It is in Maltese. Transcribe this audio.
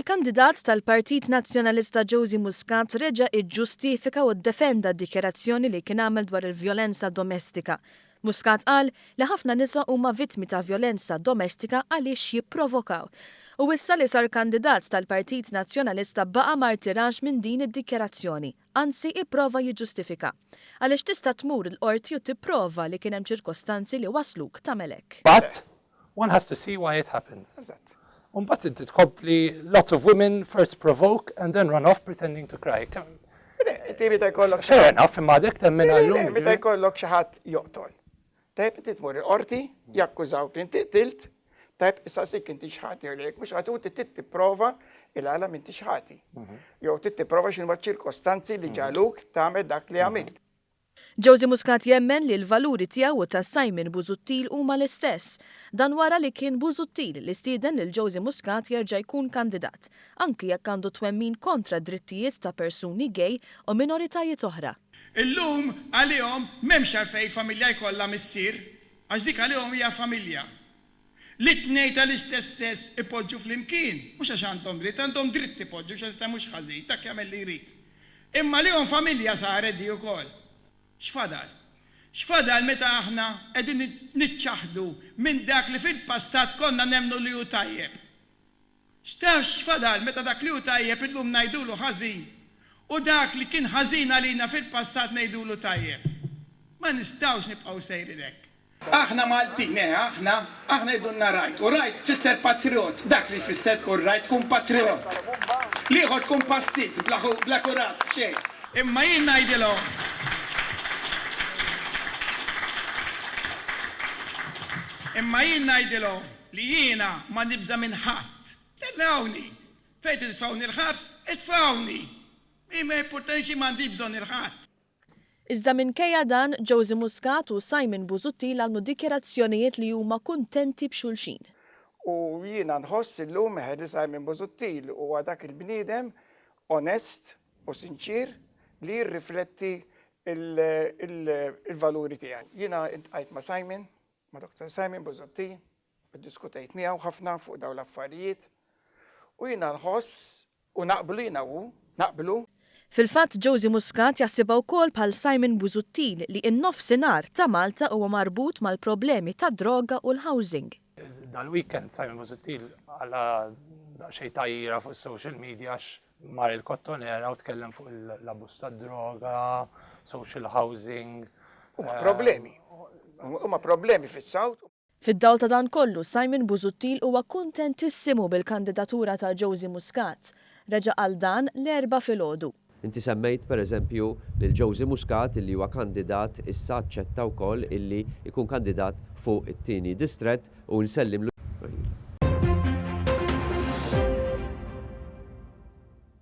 Il-kandidat tal-Partit Nazzjonalista Josie Muscat reġa' iġġustifika u ddefenda d-dikjerazzjoni li kien għamel dwar il-vjolenza domestika. Muscat qal li ħafna nisa huma vittmi ta' vjolenza domestika għaliex jipprovokaw. U issa li sar kandidat tal-Partit Nazzjonalista baqa' ma rtirax minn din id-dikjerazzjoni, anzi ipprova jiġġustifika. Għaliex tista' tmur il-qorti u tipprova li kien hemm ċirkostanzi li wasluk tagħmel hekk. But one has to see why it happens. But it tkompli lots of women first provoke and then run off pretending to cry. Fair enough, imma dek temmen għallum. Meta jkollok xi ħadd joqtol. Tajb inti tmur il-qorti, jakkużawk inti qtilt, tajb issa sik inti xħati għalek, mhux ħatu tipprova il-għalam inti xħati. Jew tipprova x'inhu ċirkostanzi li ġaluk tagħmel dak li għamilt. Josie Muscat jemmen li l-valuri tiegħu ta' Simon Busuttil huma l-istess. Dan wara li kien Busuttil li stieden lil Josie Muscat jerġa' jkun kandidat, anki jekk għandu twemmin kontra drittijiet ta' persuni gay u minoritajiet oħra. Illum għalihom m'hemmx għalfejn familja jkollha missier, għax dik għalihom hija familja. L-itnej tal-istess sess ipoġġu flimkien, mhux għax għandhom dritt ipoġġu x'għax mhux ħażin, dak jagħmel li jrid. Imma lihom familja saret di wkoll. X'fadal? X'fadal meta aħna qegħdin niċċaħdu minn dak li fil-passat konna nemmnu li hu tajjeb. X'fadal meta dak li hu tajjeb illum ngħidulu ħażin u dak li kien ħażin għalina fil-passat ngħidulu tajjeb. Ma nistgħux nibqgħu sejrin hekk. Aħna Maltin, aħna jdunna rajt, u rajt tfisser patriot, dak li fisser tkun rajt tkun patriot. Liħor tkun pastiz, bla kurat, xejn. Imma jien ngħidilhom. Imma jien ngħidilhom li jiena ma nibża minn ħadd. Tellawni. Fejn titfawni l-ħabs, itfawni. Ma jimportanx m'għandi bżonn il-ħadd. Iżda minkejja dan, Josie Muscat u Simon Busuttil għamlu dikjerazzjonijiet li huma kuntenti b'xulxin. U jiena nħoss illum li Simon Busuttil huwa dak il-bniedem onest u sinċir li jirrifletti il-valuri tiegħi. Jiena intqajt ma' Simon, ma' Dr. Simon Busuttil, diskutejt miegħu ħafna fuq dawn l-affarijiet u jiena nħoss u naqblu. Fil-fatt Josie Muscat jaħsibha wkoll bħal Simon Busuttil li n-nofsinhar ta' Malta huwa marbut mal-problemi ta' droga u l-housing. Dal-weekend Simon Busuttil għala xejn tajjira fuq social media mar il-kottonera u tkellem fuq l-abbuż ta' droga, social housing. Huma problemi fis-Sawt. Fid-dawl ta' dan kollu, Simon Busuttil huwa kuntentissimu bil-kandidatura ta' Josie Muscat. Reġa' għal dan l-4 filgħodu. Inti semmejt pereżempju lil Josie Muscat illi huwa kandidat issa aċċetta wkoll illi jkun kandidat fuq it-tieni distrett u nsellim